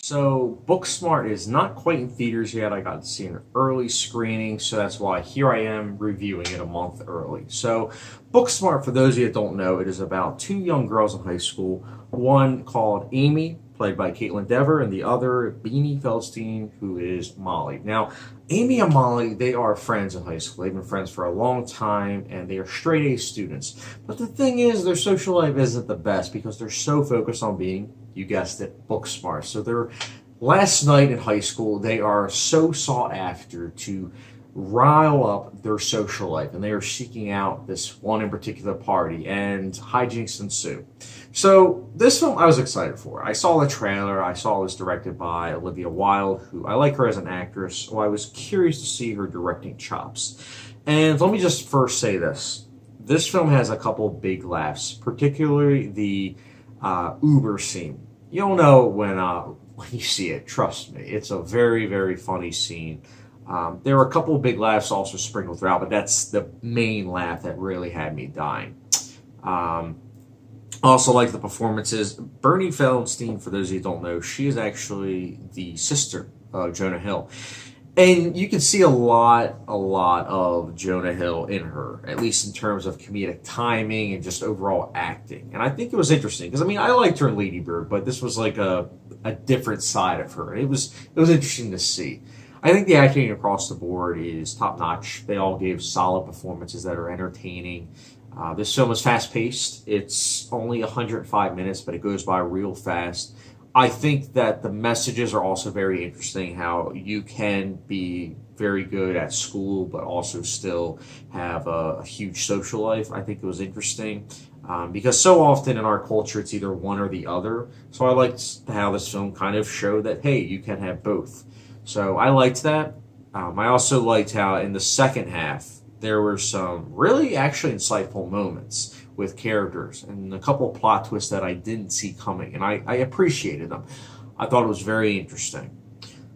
So, Booksmart is not quite in theaters yet. I got to see an early screening, so that's why here I am reviewing it a month early. So, Booksmart, for those of you that don't know, it is about two young girls in high school. One called Amy, played by Caitlin Dever, and the other Beanie Feldstein, who is Molly. Now, Amy and Molly, they are friends in high school. They've been friends for a long time, and they are straight A students. But the thing is, their social life isn't the best because they're so focused on being, you guessed it, book smart. So they're last night in high school, they are so sought after to rile up their social life, and they are seeking out this one in particular party, and hijinks ensue. So this film I was excited for. I saw the trailer. I saw it was directed by Olivia Wilde, who I like her as an actress, so I was curious to see her directing chops. And let me just first say this. This film has a couple big laughs, particularly the Uber scene. You'll know when you see it, trust me. It's a very, very funny scene. There were a couple of big laughs also sprinkled throughout, but that's the main laugh that really had me dying. Also like the performances. Bernie Feldstein, for those of you who don't know, she is actually the sister of Jonah Hill. And you can see a lot of Jonah Hill in her, at least in terms of comedic timing and just overall acting. And I think it was interesting because I liked her in Lady Bird, but this was like a different side of her. It was interesting to see. I think the acting across the board is top notch. They all gave solid performances that are entertaining. This film is fast paced. It's only 105 minutes, but it goes by real fast. I think that the messages are also very interesting, how you can be very good at school, but also still have a huge social life. I think it was interesting because so often in our culture, it's either one or the other. So I liked how this film kind of showed that, hey, you can have both. So I liked that. I also liked how in the second half, there were some really actually insightful moments with characters and a couple of plot twists that I didn't see coming, and I appreciated them. I thought it was very interesting.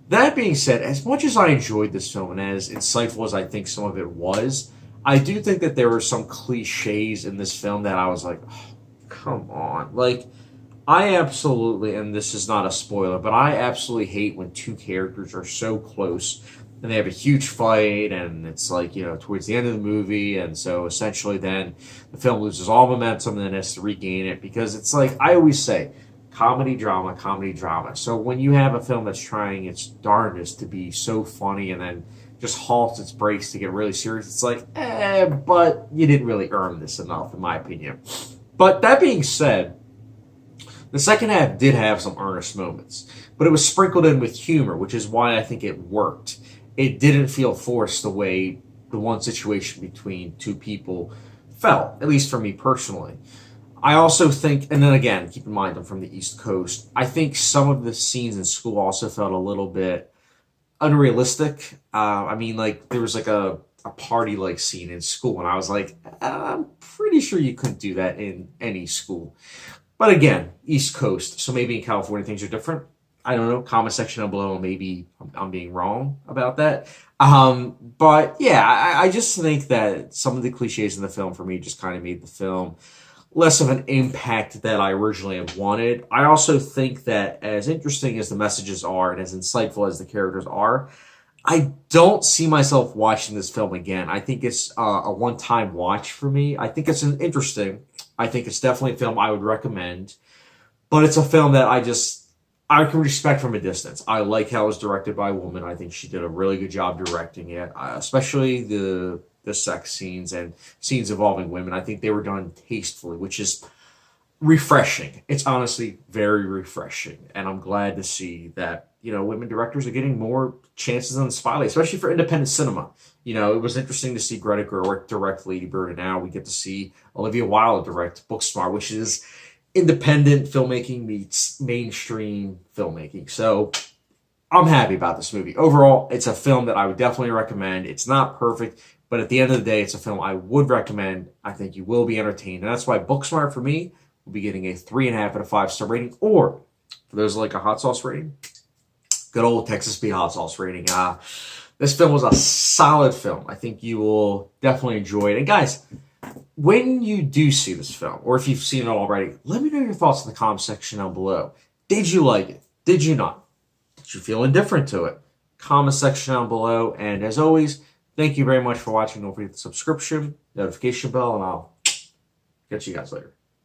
That being said, as much as I enjoyed this film and as insightful as I think some of it was, I do think that there were some cliches in this film that I was like, oh, come on. Like, I absolutely, and this is not a spoiler, but I absolutely hate when two characters are so close and they have a huge fight, and it's like, towards the end of the movie, and so essentially then the film loses all momentum and then has to regain it, because it's like, I always say, comedy, drama, comedy, drama. So when you have a film that's trying its darndest to be so funny and then just halts its brakes to get really serious, it's like, but you didn't really earn this enough, in my opinion. But that being said, the second half did have some earnest moments, but it was sprinkled in with humor, which is why I think it worked. It didn't feel forced the way the one situation between two people felt, at least for me personally. I also think, and then again, keep in mind I'm from the East Coast, I think some of the scenes in school also felt a little bit unrealistic. Like there was like a party-like scene in school, and I was like, I'm pretty sure you couldn't do that in any school. But again, East Coast, so maybe in California things are different. I don't know, comment section down below, maybe I'm being wrong about that. But yeah, I just think that some of the cliches in the film for me just kind of made the film less of an impact that I originally had wanted. I also think that as interesting as the messages are and as insightful as the characters are, I don't see myself watching this film again. I think it's a one-time watch for me. I think it's interesting. I think it's definitely a film I would recommend, but it's a film that I can respect from a distance. I like how it was directed by a woman. I think she did a really good job directing it, especially the sex scenes and scenes involving women. I think they were done tastefully, which is refreshing. It's honestly very refreshing, and I'm glad to see that women directors are getting more chances on the spotlight, especially for independent cinema. It was interesting to see Greta Gerwig direct Lady Bird, and now we get to see Olivia Wilde direct Booksmart, which is independent filmmaking meets mainstream filmmaking. So I'm happy about this movie. Overall, it's a film that I would definitely recommend. It's not perfect, but at the end of the day, it's a film I would recommend. I think you will be entertained. And that's why Booksmart, for me, will be getting a 3.5 out of 5-star rating. Or, for those like a hot sauce rating, good old Texas B hot sauce rating. This film was a solid film. I think you will definitely enjoy it. And guys, when you do see this film, or if you've seen it already, let me know your thoughts in the comment section down below. Did you like it? Did you not? Did you feel indifferent to it? Comment section down below. And as always, thank you very much for watching. Don't forget the subscription, notification bell, and I'll catch you guys later.